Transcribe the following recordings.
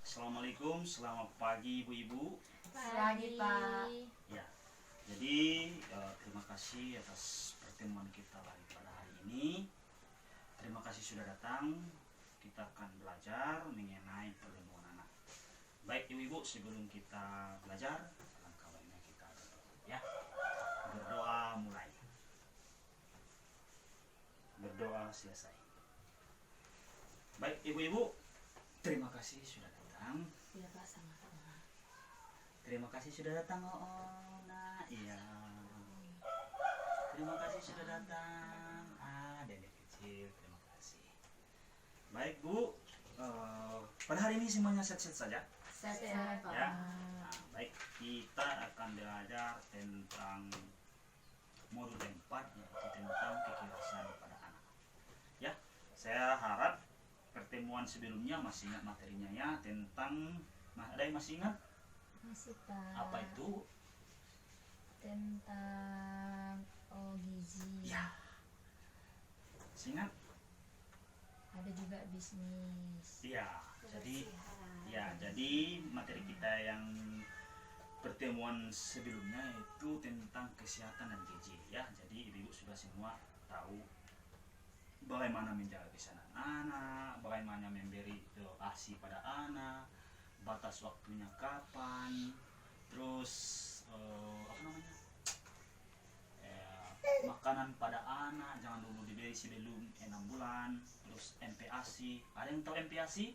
Assalamualaikum, selamat pagi ibu-ibu. Pagi, Pak. Ya, jadi terima kasih atas pertemuan kita pada hari ini. Terima kasih sudah datang. Kita akan belajar mengenai perlindungan anak. Baik ibu-ibu, sebelum kita belajar, alangkah baiknya kita berdoa. Ya, berdoa mulai. Berdoa selesai. Baik ibu-ibu, terima kasih sudah datang. Iya, Pak, sama-sama. Terima kasih sudah datang, oh, nah, iya. Terima kasih sudah datang. Dedek kecil, terima kasih. Baik Bu, pada hari ini semuanya set-set saja. Sehat, Pak. Ya. Nah, baik, kita akan belajar tentang modul 4 yaitu tentang kekerasan pada anak. Ya, saya harap pertemuan sebelumnya masih ingat materinya ya tentang, ada yang masih ingat? Masih, Pak. Apa itu? Tentang gizi. Ya. Ingat? Ada juga bisnis. Iya. Jadi materi kita yang pertemuan sebelumnya itu tentang kesehatan dan gizi ya. Jadi ibu-ibu sudah semua tahu bagaimana menjaga kesehatan anak, bagaimana memberi ASI pada anak, batas waktunya kapan, terus makanan pada anak jangan dulu diberi sebelum 6 bulan, terus MPASI. Ada yang tahu MPASI?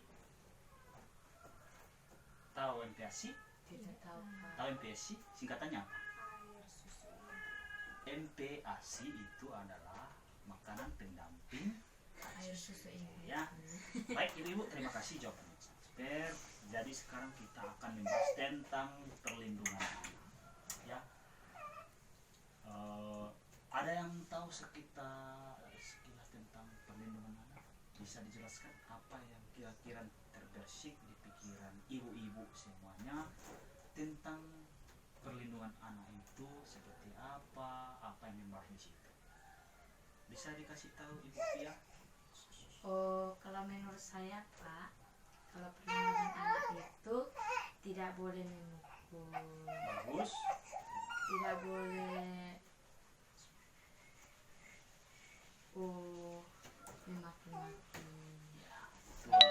Tahu MPASI? Tidak tahu, Pak. Tahu MPASI? Singkatannya apa? MPASI itu adalah makanan pendamping Air susu ibu. ya. Baik ibu-ibu, terima kasih jawabannya. Jadi sekarang kita akan membahas tentang perlindungan anak. Ya. Ada yang tahu sekilas tentang perlindungan anak? Bisa dijelaskan apa yang kira-kira terbersih di pikiran ibu-ibu semuanya tentang perlindungan anak itu seperti apa yang membahas di situ? Bisa dikasih tahu Ibu Pia? Oh, kalau menurut saya, Pak, kalau perlindungan anak itu tidak boleh memukul, Bagus. tidak boleh memaki-maki. Ya, betul.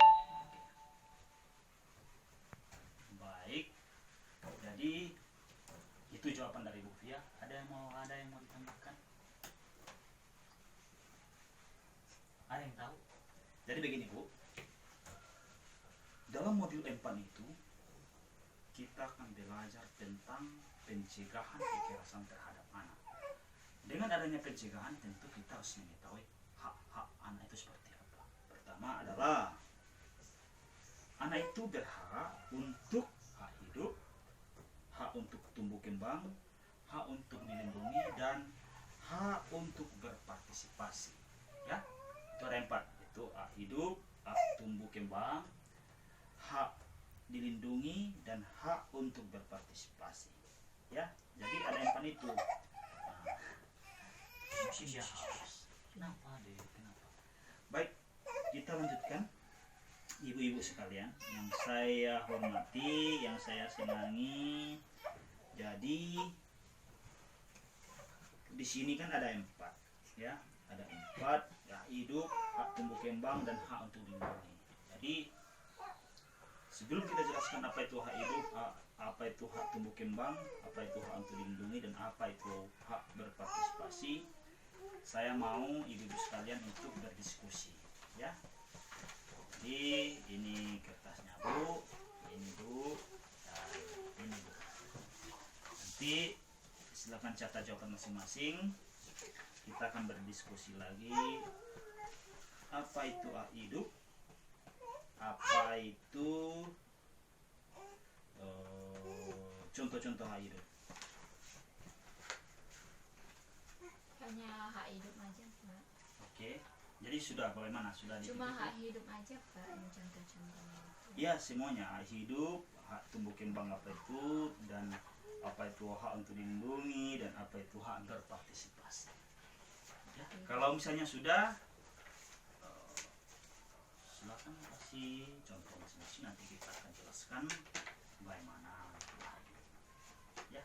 Baik. Jadi itu jawaban dari Bu Fia. Ada yang mau ditambahkan? Ada yang tahu? Jadi begini Bu. Dalam modul 4 itu kita akan belajar tentang pencegahan kekerasan terhadap anak. Dengan adanya pencegahan tentu kita harus mengetahui hak-hak anak itu seperti apa. Pertama adalah anak itu berhak untuk hak hidup, hak untuk tumbuh kembang, hak untuk dilindungi, dan hak untuk berpartisipasi. Ya, itu ada 4. Itu hak hidup, hak tumbuh kembang, hak dilindungi, dan hak untuk berpartisipasi. Ya, jadi ada 4 itu. Ya. Kenapa deh? Kenapa? Baik, kita lanjutkan. Ibu-ibu sekalian yang saya hormati, yang saya senangi. Jadi di sini kan ada 4, ya. Ada 4, ya, hidup, hak tumbuh kembang, dan hak untuk dilindungi. Jadi sebelum kita jelaskan apa itu hak hidup, apa itu hak tumbuh kembang, apa itu hak untuk dilindungi, dan apa itu hak berpartisipasi, saya mau ibu-ibu sekalian untuk berdiskusi, ya. Jadi ini kertasnya Bu, ini Bu, dan ini Bu. Nanti silakan catat jawaban masing-masing. Kita akan berdiskusi lagi. Apa itu hak hidup? Apa itu contoh-contoh hak hidup? Hanya hak hidup aja, Pak. Oke. Jadi sudah bagaimana? Sudah Cuma dipikir? hak hidup aja, Pak, yang contoh-contohnya. Ya, semuanya hak hidup, hak tumbuh kembang apa itu, dan apa itu hak untuk dilindungi, dan apa itu hak berpartisipasi. Ya, kalau misalnya sudah, silakan kasih contoh masing-masing, nanti kita akan jelaskan. menjelaskan bagaimana ya.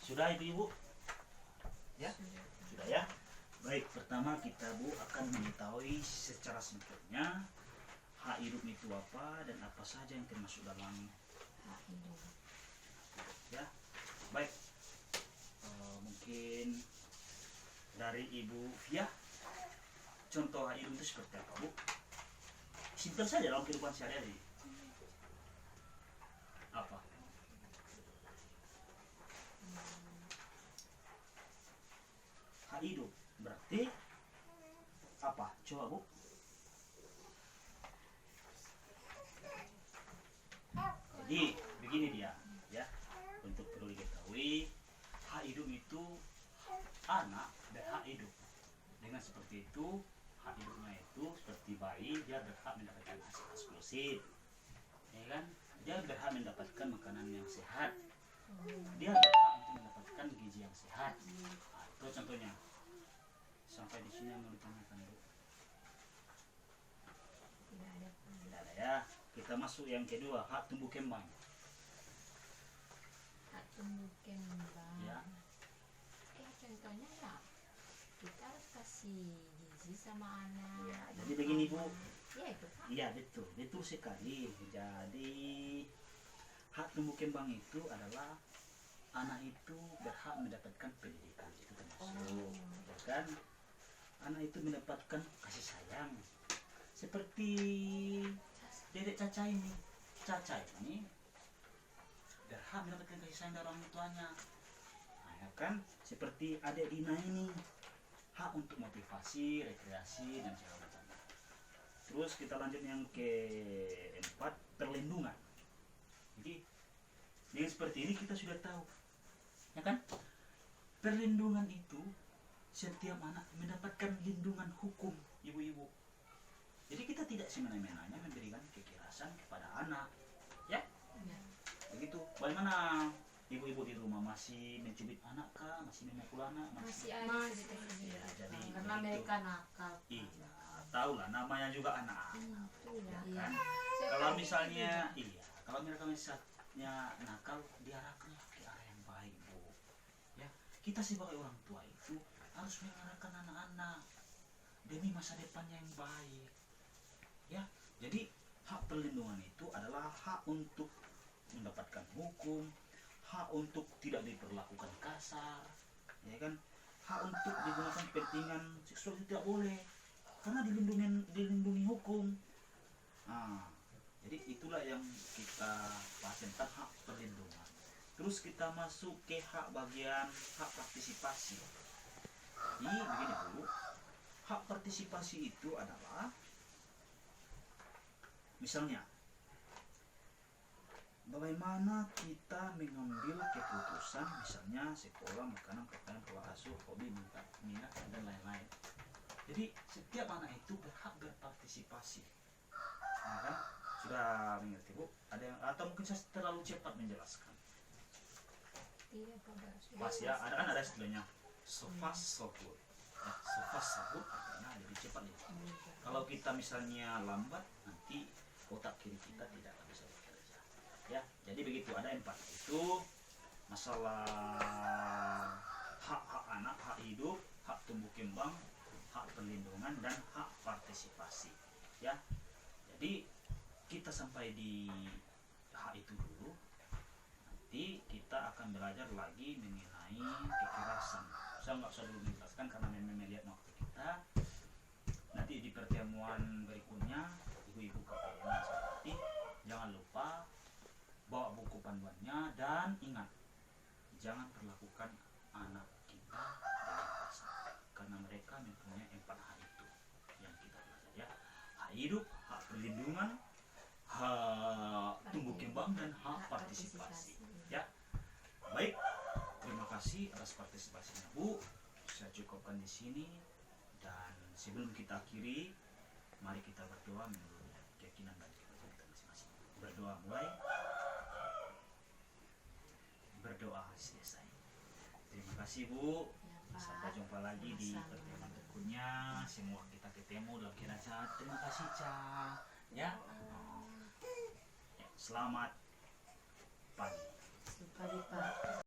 Sudah ibu-ibu? Ya, sudah ya. Baik, pertama kita Bu akan mengetahui secara singkatnya hak hidup itu apa dan apa saja yang termasuk dalam hak hidup. ya. Baik, mungkin dari Ibu Fia, contoh hak hidup itu seperti apa Bu? Simpel saja dalam kehidupan sehari-hari. Apa? Hak hidup berarti apa? Coba Bu. Jadi begini dia, ya. Untuk perlu diketahui, hak hidup itu anak berhak hidup. Dengan seperti itu, hak hidupnya itu seperti bayi, dia berhak mendapatkan hasil eksklusif, ya kan? Dia berhak mendapatkan makanan yang sehat. Dia berhak untuk mendapatkan gizi yang sehat. Nah, itu contohnya. Sampai di sini yang mau ditanyakan Bu. Tidak ada. Tidak ada ya. Kita masuk yang kedua, hak tumbuh kembang. Hak tumbuh kembang. Ya. Contohnya ya, kita harus kasih gizi sama anak. Ya, jadi begini Bu. Ya itu Pak. Iya betul, betul sekali. Jadi hak tumbuh kembang itu adalah anak itu berhak mendapatkan pendidikan, itu termasuk, ya kan? Anak itu mendapatkan kasih sayang, seperti dedek Caca ini. Caca ini berhak mendapatkan kasih sayang dari orang tuanya, nah, ya kan? Seperti adik Dina ini, hak untuk motivasi, rekreasi dan segala macam. Terus kita lanjut yang keempat, perlindungan. Jadi dengan seperti ini kita sudah tahu, ya kan? Perlindungan itu setiap anak mendapatkan lindungan hukum, ibu-ibu. Jadi kita tidak semena-menanya memberikan kekerasan kepada anak, ya? Ya. Begitu. Bagaimana ibu-ibu di rumah masih mencubit anak kah, masih memukul anak, Masih ada Ya, sedikit. jadi Karena begitu. mereka nakal. Iya, tahu lah namanya juga anak. Itulah. Kan? Iya. Kalau misalnya kalau mereka misalnya nakal, diarahkan ke arah yang baik Bu, ya. Kita sebagai orang tua itu harus mengarahkan anak-anak demi masa depannya yang baik, ya. Jadi hak perlindungan itu adalah hak untuk mendapatkan hukum, hak untuk tidak diperlakukan kasar, ya kan? Hak untuk digunakan kepentingan seksual itu tidak boleh, karena dilindungi hukum. Nah, jadi itulah yang kita bahas tentang hak perlindungan. Terus kita masuk ke hak bagian hak partisipasi. Ini begini dulu. Hak partisipasi itu adalah misalnya bagaimana kita mengambil keputusan, misalnya sekolah, makanan, pakaian, pola asuh, hobi, minat dan lain-lain. Jadi setiap anak itu berhak berpartisipasi. Nah, kan? Sudah mengerti Bu? Ada yang atau mungkin saya terlalu cepat menjelaskan? Tidak pada Pas ya, ada istilahnya so fast so good. Ya, so fast so good artinya lebih cepat ya. Kalau kita misalnya lambat, nanti otak kiri kita tidak akan bisa bekerja. Ya, jadi begitu. Ada 4 itu masalah hak-hak anak, hak hidup, hak tumbuh kembang, hak perlindungan dan hak partisipasi. Ya, jadi kita sampai di hak itu dulu. Nanti kita akan belajar lagi mengenai kekerasan. Saya nggak usah dulu menjelaskan karena memang melihat waktu kita. Nanti di pertemuan berikutnya, ibu-ibu KPM seperti jangan lupa bawa buku panduannya dan ingat jangan perlakukan anak kita dengan kasar karena mereka mempunyai 4 hak itu yang kita belajar ya. Hak hidup, hak perlindungan, hak tumbuh kembang dan hak partisipasi. Ya, baik. Terima kasih atas partisipasinya Bu. Saya cukupkan di sini dan sebelum kita akhiri, mari kita berdoa menurut keyakinan dan kepercayaan kita masing-masing. Berdoa mulai. Berdoa selesai. Terima kasih Bu. Pak. Sampai jumpa lagi di Sama-sama. pertemuan berikutnya. Semoga kita ketemu dalam keadaan sehat. Terima kasih, Ca. Ya. Ya, selamat pagi. Selamat pagi, Pak.